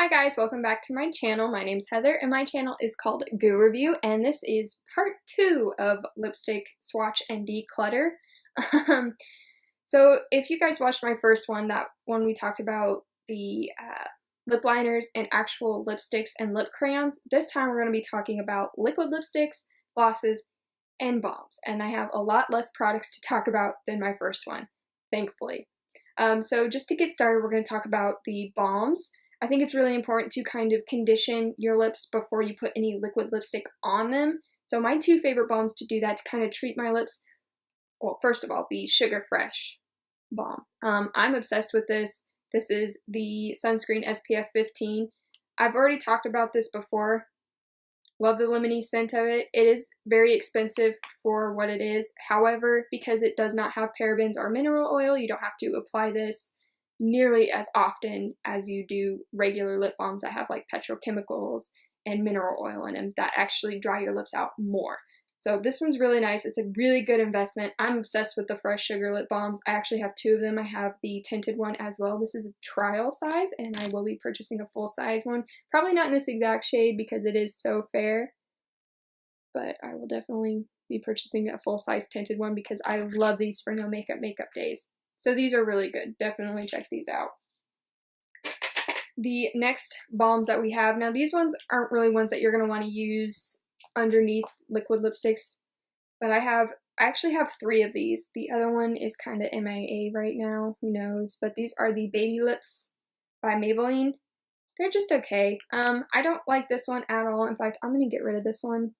Hi guys, welcome back to my channel. My name's Heather and my channel is called Goo Review, and this is part 2 of lipstick swatch and declutter. So if you guys watched my first one, that one we talked about the lip liners and actual lipsticks and lip crayons, this time we're going to be talking about liquid lipsticks, glosses, and balms. And I have a lot less products to talk about than my first one, thankfully. So just to get started, we're going to talk about the balms. I think it's really important to kind of condition your lips before you put any liquid lipstick on them. So my two favorite balms to do that, to kind of treat my lips, well, first of all, the Sugar Fresh balm. I'm obsessed with this. This is the sunscreen SPF 15. I've already talked about this before. Love the lemony scent of it. It is very expensive for what it is. However, because it does not have parabens or mineral oil, you don't have to apply this nearly as often as you do regular lip balms that have like petrochemicals and mineral oil in them that actually dry your lips out more. So this one's really nice. It's a really good investment. I'm obsessed with the Fresh Sugar lip balms. I actually have two of them. I have the tinted one as well. This is a trial size and I will be purchasing a full size one. Probably not in this exact shade because it is so fair, but I will definitely be purchasing a full size tinted one because I love these for no makeup days. So these are really good. Definitely check these out. The next balms that we have, now these ones aren't really ones that you're going to want to use underneath liquid lipsticks, but I actually have 3 of these. The other one is kind of MIA right now, who knows, but these are the Baby Lips by Maybelline. They're just okay. I don't like this one at all. In fact, I'm going to get rid of this one.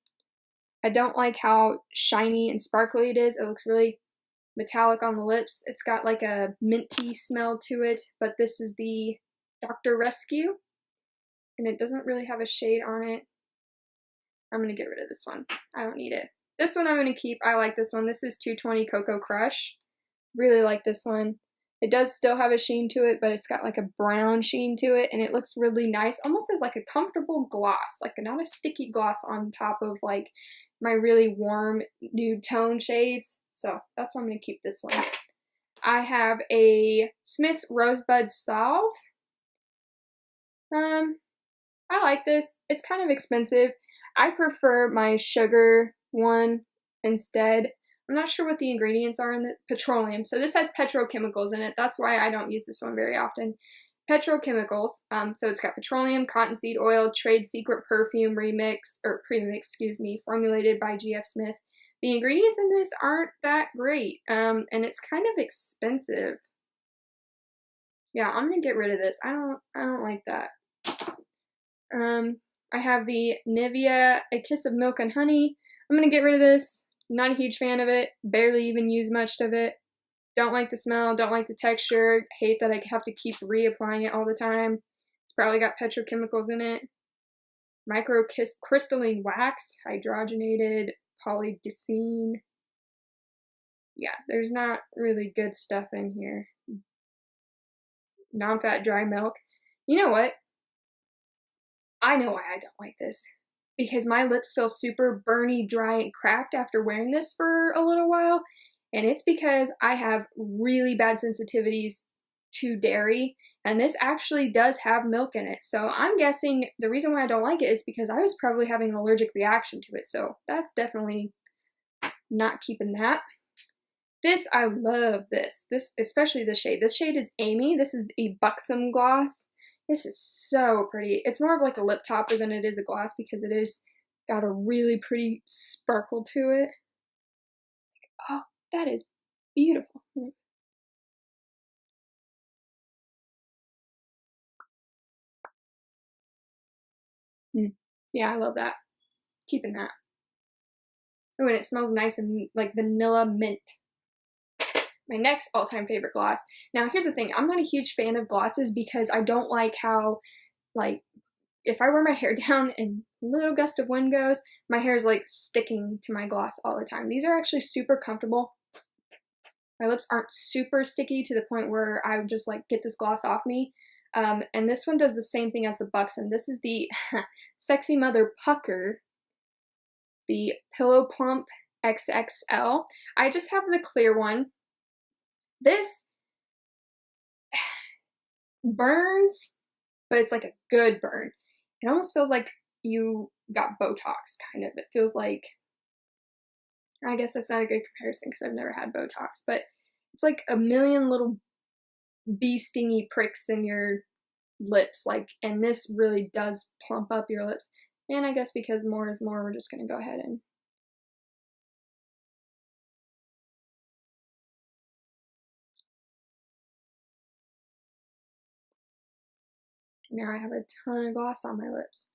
I don't like how shiny and sparkly it is. It looks really metallic on the lips. It's got like a minty smell to it, but this is the Dr. Rescue, and it doesn't really have a shade on it. I'm going to get rid of this one. I don't need it. This one I'm going to keep. I like this one. This is 220 Cocoa Crush. Really like this one. It does still have a sheen to it, but it's got like a brown sheen to it, and it looks really nice, almost as like a comfortable gloss, like not a sticky gloss on top of like my really warm nude tone shades. So that's why I'm going to keep this one. I have a Smith's Rosebud Salve. I like this. It's kind of expensive. I prefer my sugar one instead. I'm not sure what the ingredients are in the petroleum. So this has petrochemicals in it. That's why I don't use this one very often. Petrochemicals. So it's got petroleum, cottonseed oil, trade secret perfume premix, formulated by GF Smith. The ingredients in this aren't that great, and it's kind of expensive. Yeah, I'm gonna get rid of this. I don't like that. I have the Nivea A Kiss of Milk and Honey. I'm gonna get rid of this. Not a huge fan of it. Barely even use much of it. Don't like the smell. Don't like the texture. Hate that I have to keep reapplying it all the time. It's probably got petrochemicals in it. Microcrystalline wax, hydrogenated polydicene. Yeah, there's not really good stuff in here. Non-fat dry milk. You know what? I know why I don't like this. Because my lips feel super burny, dry, and cracked after wearing this for a little while. And it's because I have really bad sensitivities to dairy. And this actually does have milk in it. So I'm guessing the reason why I don't like it is because I was probably having an allergic reaction to it. So that's definitely not keeping that. This, I love this. This, especially this shade. This shade is Amy. This is a Buxom gloss. This is so pretty. It's more of like a lip topper than it is a gloss because it is got a really pretty sparkle to it. Oh, that is beautiful. Yeah, I love that. Keeping that. Oh, and it smells nice and like vanilla mint. My next all-time favorite gloss. Now, here's the thing. I'm not a huge fan of glosses because I don't like how, like, if I wear my hair down and a little gust of wind goes, my hair is, like, sticking to my gloss all the time. These are actually super comfortable. My lips aren't super sticky to the point where I would just, like, get this gloss off me. And this one does the same thing as the Buxom. This is the Sexy Mother Pucker, the Pillow Plump XXL. I just have the clear one. This burns but it's like a good burn. It almost feels like you got Botox, kind of. It feels like, I guess that's not a good comparison because I've never had Botox, but it's like a million little bee stingy pricks in your lips, like, and this really does plump up your lips. And I guess because more is more, we're just gonna go ahead and now I have a ton of gloss on my lips.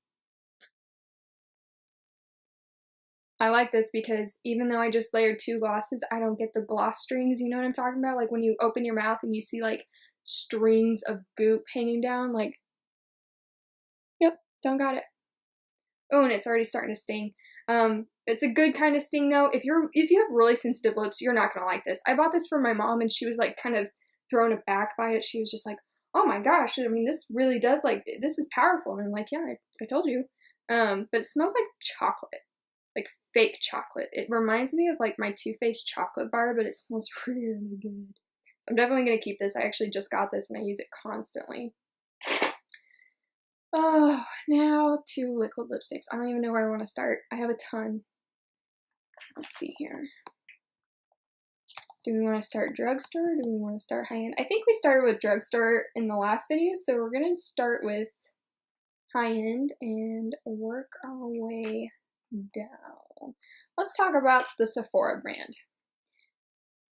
I like this because even though I just layered 2 glosses, I don't get the gloss strings, you know what I'm talking about? Like when you open your mouth and you see like strings of goop hanging down, like, yep, don't got it. Oh, and it's already starting to sting. It's a good kind of sting though. If you have really sensitive lips, you're not gonna like this. I bought this for my mom and she was like kind of thrown aback by it. She was just like, oh my gosh, I mean, this really does, like, this is powerful. And I'm like, yeah, I told you. But it smells like chocolate, like fake chocolate. It reminds me of like my Too Faced chocolate bar, but it smells really good. So I'm definitely gonna keep this. I actually just got this and I use it constantly. Oh, now to liquid lipsticks. I don't even know where I want to start. I have a ton. Let's see here. Do we want to start drugstore or do we want to start high-end? I think we started with drugstore in the last video, so we're going to start with high-end and work our way down. Let's talk about the Sephora brand.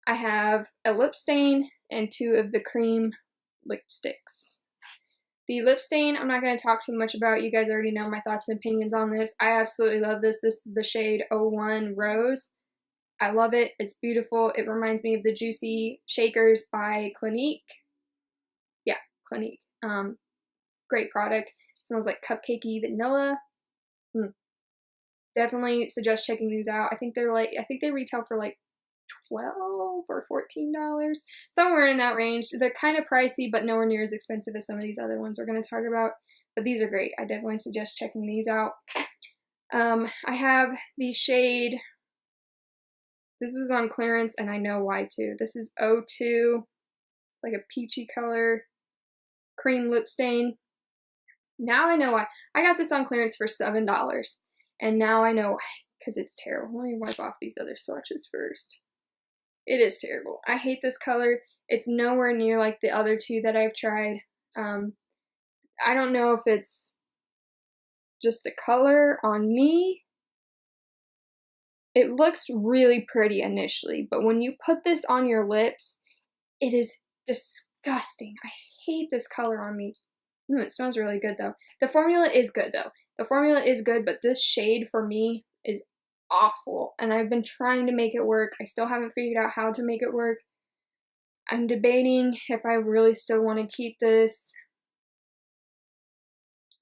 I have a lip stain and 2 of the cream lipsticks. The lip stain, I'm not going to talk too much about. You guys already know my thoughts and opinions on this. I absolutely love this. This is the shade 01 Rose. I love it. It's beautiful. It reminds me of the Juicy Shakers by Clinique. Yeah, Clinique. Great product. It smells like cupcakey vanilla. Definitely suggest checking these out. I think they retail for like $12 or $14, somewhere in that range. They're kind of pricey, but nowhere near as expensive as some of these other ones we're going to talk about. But these are great. I definitely suggest checking these out. I have the shade. This was on clearance, and I know why too. This is 02, like a peachy color, cream lip stain. Now I know why. I got this on clearance for $7, and now I know why, because it's terrible. Let me wipe off these other swatches first. It is terrible. I hate this color. It's nowhere near like the other 2 that I've tried. I don't know if it's just the color on me. It looks really pretty initially, but when you put this on your lips, it is disgusting. I hate this color on me. It smells really good though. The formula is good though. The formula is good, but this shade for me is awful, and I've been trying to make it work. I still haven't figured out how to make it work. I'm debating if I really still want to keep this.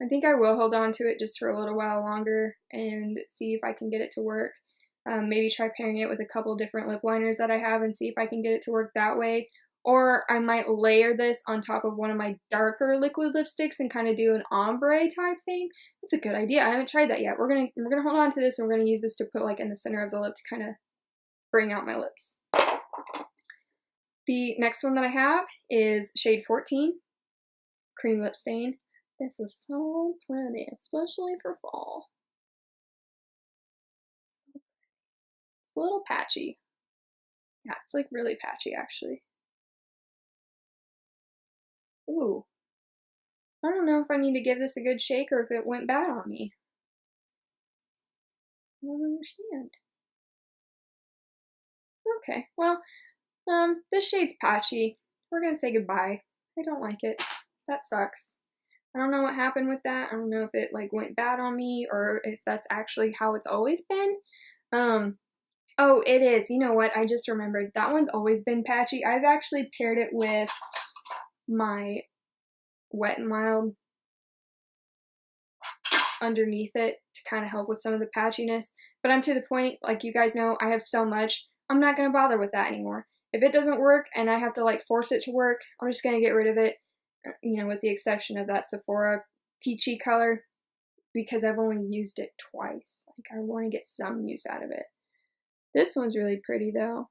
I think I will hold on to it just for a little while longer and see if I can get it to work. Maybe try pairing it with a couple different lip liners that I have and see if I can get it to work that way. Or I might layer this on top of one of my darker liquid lipsticks and kind of do an ombre type thing. That's a good idea. I haven't tried that yet. We're gonna hold on to this and we're gonna use this to put like in the center of the lip to kind of bring out my lips. The next one that I have is shade 14, cream lip stain. This is so pretty, especially for fall. It's a little patchy. Yeah, it's like really patchy actually. Ooh. I don't know if I need to give this a good shake or if it went bad on me. I don't understand. Okay, well, this shade's patchy. We're gonna say goodbye. I don't like it. That sucks. I don't know what happened with that. I don't know if it like went bad on me or if that's actually how it's always been. Oh, it is. You know what? I just remembered. That one's always been patchy. I've actually paired it with my Wet n Wild underneath it to kind of help with some of the patchiness. But I'm to the point, like you guys know, I have so much. I'm not going to bother with that anymore. If it doesn't work and I have to like force it to work, I'm just going to get rid of it, you know, with the exception of that Sephora peachy color because I've only used it twice. Like I want to get some use out of it. This one's really pretty though.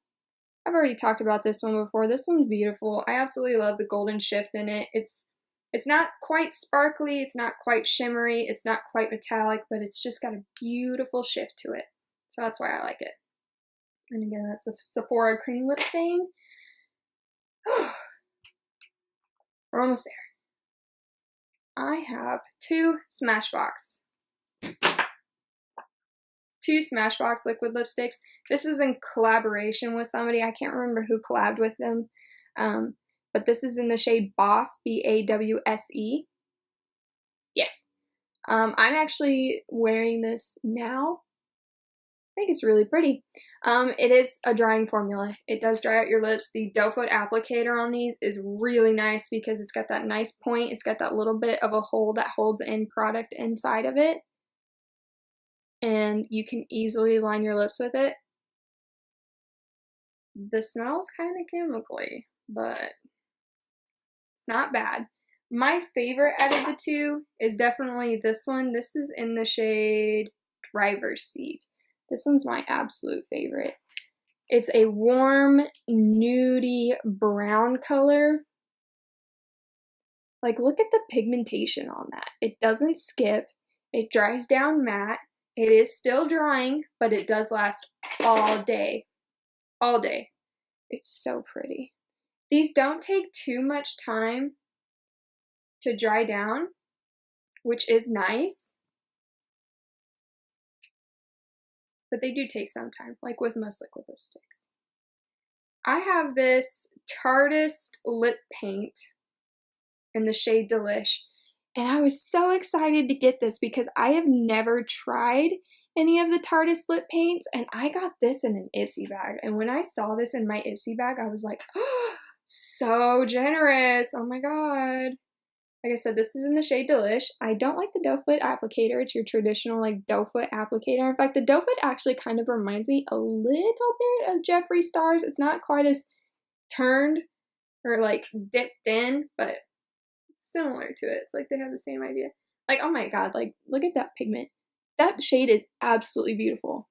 I've already talked about this one before. This one's beautiful. I absolutely love the golden shift in it. It's It's not quite sparkly, it's not quite shimmery, it's not quite metallic, but it's just got a beautiful shift to it. So that's why I like it. And again, that's the Sephora Cream Lip Stain. We're almost there. I have two Smashbox liquid lipsticks. This is in collaboration with somebody. I can't remember who collabed with them. But this is in the shade Boss, B-A-W-S-E. Yes. I'm actually wearing this now. I think it's really pretty. It is a drying formula. It does dry out your lips. The doe foot applicator on these is really nice because it's got that nice point. It's got that little bit of a hole that holds in product inside of it. And you can easily line your lips with it. The smell's kind of chemically, but it's not bad. My favorite out of the two is definitely this one. This is in the shade Driver's Seat. This one's my absolute favorite. It's a warm, nudie brown color. Like, look at the pigmentation on that. It doesn't skip. It dries down matte. It is still drying, but it does last all day. All day. It's so pretty. These don't take too much time to dry down, which is nice. But they do take some time, like with most liquid lipsticks. I have this Tarteist lip paint in the shade Delish, and I was so excited to get this because I have never tried any of the Tarteist lip paints, and I got this in an Ipsy bag. And when I saw this in my Ipsy bag, I was like, oh, so generous. Oh my god. Like I said, this is in the shade Delish. I don't like the doe foot applicator. It's your traditional like doe foot applicator. In fact, the doe foot actually kind of reminds me a little bit of Jeffree Star's. It's not quite as turned or like dipped in, but it's similar to it. It's like they have the same idea. Like, oh my god, like look at that pigment. That shade is absolutely beautiful.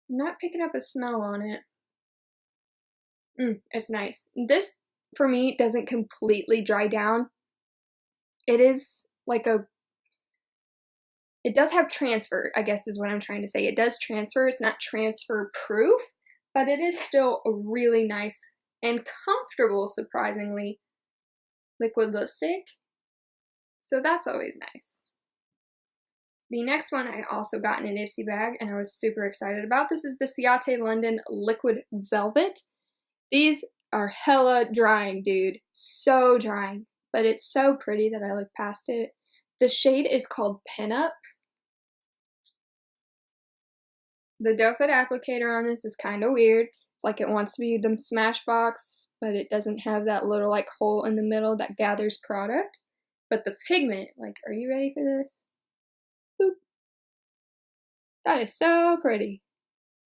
I'm not picking up a smell on it. It's nice. This, for me, doesn't completely dry down. It is like it does have transfer, I guess is what I'm trying to say. It does transfer. It's not transfer proof, but it is still a really nice and comfortable, surprisingly, liquid lipstick. So that's always nice. The next one I also got in an Ipsy bag and I was super excited about. This is the Ciate London Liquid Velvet. These are hella drying, dude. So drying. But it's so pretty that I look past it. The shade is called Pinup. The doe foot applicator on this is kind of weird. It's like it wants to be the Smashbox, but it doesn't have that little like hole in the middle that gathers product. But the pigment, like, are you ready for this? Boop. That is so pretty.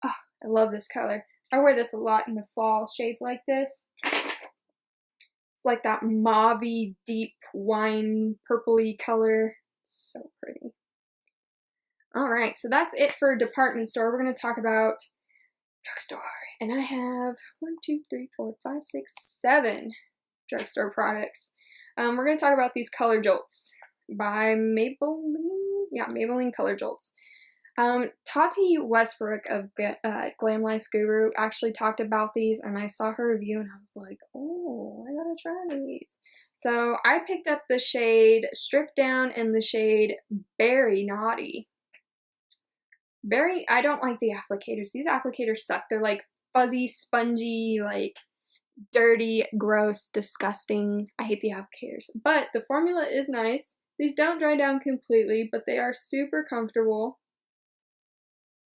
Oh, I love this color. I wear this a lot in the fall, shades like this. It's like that mauve-y, deep wine purpley color. It's so pretty. Alright, so that's it for department store. We're going to talk about drugstore. And I have 7 drugstore products. We're going to talk about these Color Jolts by Maybelline. Yeah, Maybelline Color Jolts. Tati Westbrook of Glam Life Guru actually talked about these, and I saw her review and I was like, oh, I gotta try these. So I picked up the shade Strip Down and the shade Berry Naughty. I don't like the applicators. These applicators suck. They're like fuzzy, spongy, like dirty, gross, disgusting. I hate the applicators. But the formula is nice. These don't dry down completely, but they are super comfortable.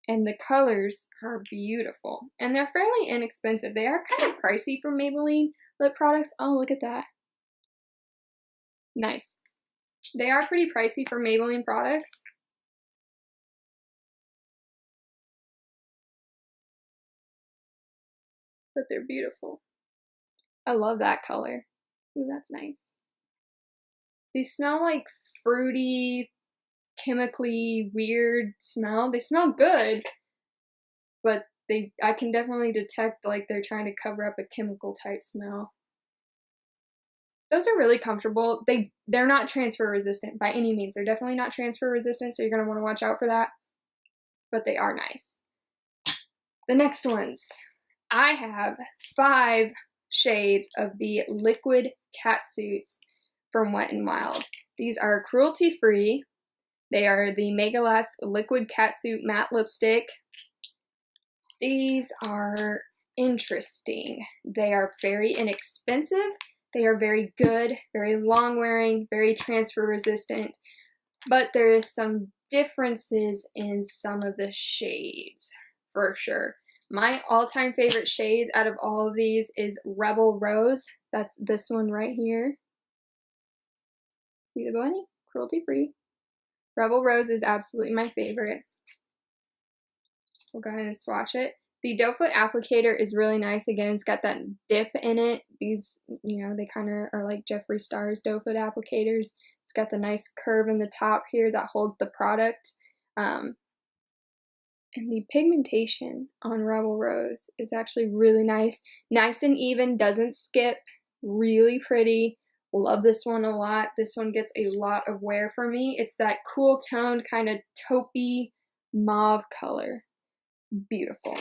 And the colors are beautiful. And they're fairly inexpensive. They are kind of pricey for Maybelline lip products. Oh, look at that. Nice. They are pretty pricey for Maybelline products. But they're beautiful. I love that color. Ooh, that's nice. These smell like fruity, chemically weird smell. They smell good, but I can definitely detect like they're trying to cover up a chemical type smell. Those are really comfortable. They're not transfer resistant by any means. They're definitely not transfer resistant, so you're going to want to watch out for that. But they are nice. The next ones. I have 5 shades of the liquid cat suits from Wet n Wild. These are cruelty free. They are the Mega Last Liquid Catsuit Matte Lipstick. These are interesting. They are very inexpensive. They are very good, very long wearing, very transfer resistant, but there is some differences in some of the shades for sure. My all-time favorite shades out of all of these is Rebel Rose. That's this one right here. See the bunny? Cruelty free. Rebel Rose is absolutely my favorite. We'll go ahead and swatch it. The doe foot applicator is really nice. Again, it's got that dip in it. These, they kind of are like Jeffree Star's doe foot applicators. It's got the nice curve in the top here that holds the product. And the pigmentation on Rebel Rose is actually really nice. Nice and even, doesn't skip, really pretty. Love this one a lot. This one gets a lot of wear for me. It's that cool toned kind of taupey mauve color. Beautiful.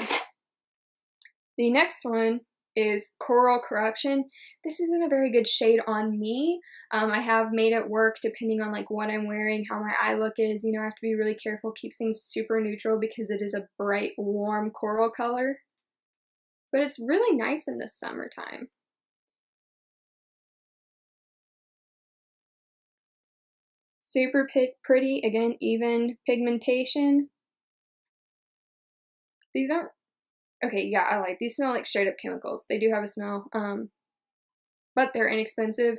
The next one is Coral Corruption. This isn't a very good shade on me. I have made it work depending on like what I'm wearing, how my eye look is. I have to be really careful, keep things super neutral because it is a bright, warm coral color. But it's really nice in the summertime. Super pretty, again, even pigmentation. These aren't, okay, yeah, I like, these smell like straight up chemicals. They do have a smell, but they're inexpensive,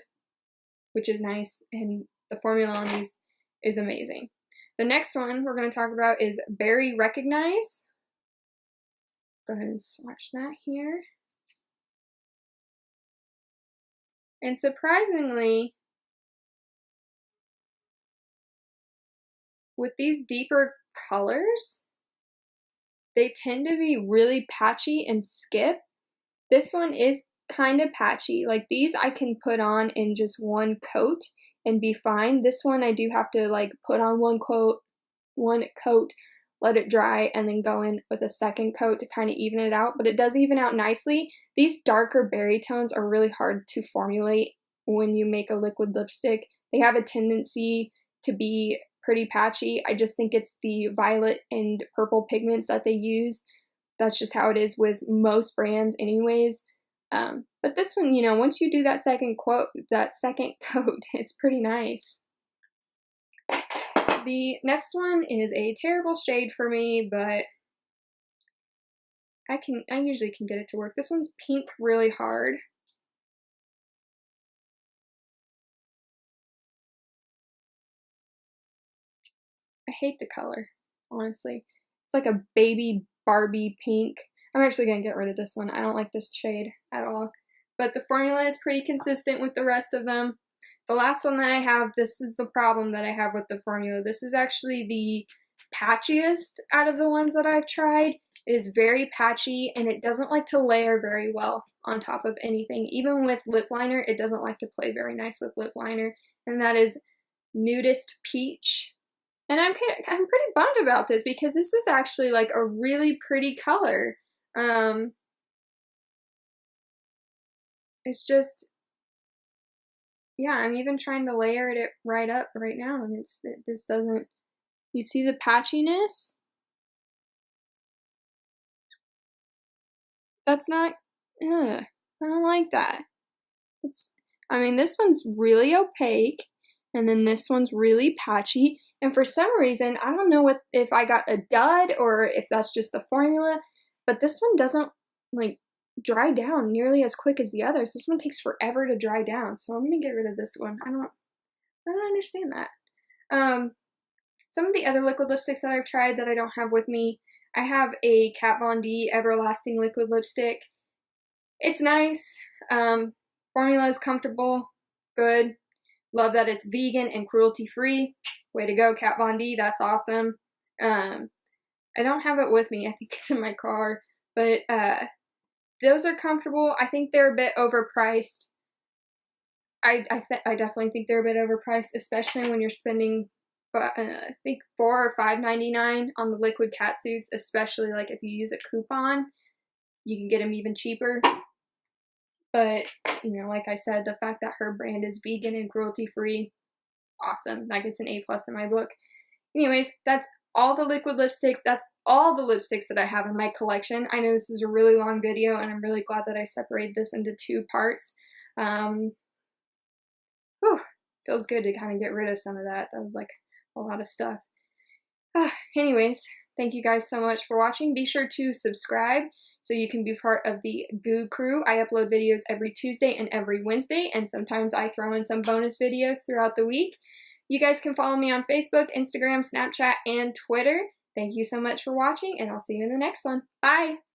which is nice, and the formula on these is amazing. The next one we're going to talk about is Berry Recognize. Go ahead and swatch that here. And surprisingly, with these deeper colors, they tend to be really patchy and skip. This one is kind of patchy. Like these I can put on in just one coat and be fine. This one I do have to like put on one coat, let it dry, and then go in with a second coat to kind of even it out, but it does even out nicely. These darker berry tones are really hard to formulate when you make a liquid lipstick. They have a tendency to be pretty patchy. I just think it's the violet and purple pigments that they use. That's just how it is with most brands anyways. But this one, once you do that second coat, it's pretty nice. The next one is a terrible shade for me, but I usually can get it to work. This one's Pink Really Hard. I hate the color, honestly. It's like a baby Barbie pink. I'm actually going to get rid of this one. I don't like this shade at all. But the formula is pretty consistent with the rest of them. The last one that I have, this is the problem that I have with the formula. This is actually the patchiest out of the ones that I've tried. It is very patchy, and it doesn't like to layer very well on top of anything. Even with lip liner, it doesn't like to play very nice with lip liner. And that is Nudist Peach. And I'm pretty bummed about this because this is actually like a really pretty color. It's just, yeah, I'm even trying to layer it right up right now, and it just doesn't. You see the patchiness? That's not, I don't like that. This one's really opaque, and then this one's really patchy. And for some reason, I don't know if I got a dud or if that's just the formula, but this one doesn't like dry down nearly as quick as the others. This one takes forever to dry down, so I'm gonna get rid of this one. I don't understand that. Some of the other liquid lipsticks that I've tried that I don't have with me, I have a Kat Von D Everlasting liquid lipstick. It's nice. Formula is comfortable, good. Love that it's vegan and cruelty free. Way to go, Kat Von D. That's awesome. I don't have it with me. I think it's in my car. But those are comfortable. I think they're a bit overpriced. I definitely think they're a bit overpriced, especially when you're spending, I think $4 or $5.99 on the liquid cat suits, especially like if you use a coupon, you can get them even cheaper. But, you know, like I said, the fact that her brand is vegan and cruelty-free, awesome. That gets an A+ in my book. Anyways, that's all the liquid lipsticks. That's all the lipsticks that I have in my collection. I know this is a really long video, and I'm really glad that I separated this into 2 parts. Feels good to kind of get rid of some of that. That was like a lot of stuff. Anyways, thank you guys so much for watching. Be sure to subscribe so you can be part of the Goo Crew. I upload videos every Tuesday and every Wednesday, and sometimes I throw in some bonus videos throughout the week. You guys can follow me on Facebook, Instagram, Snapchat, and Twitter. Thank you so much for watching, and I'll see you in the next one. Bye!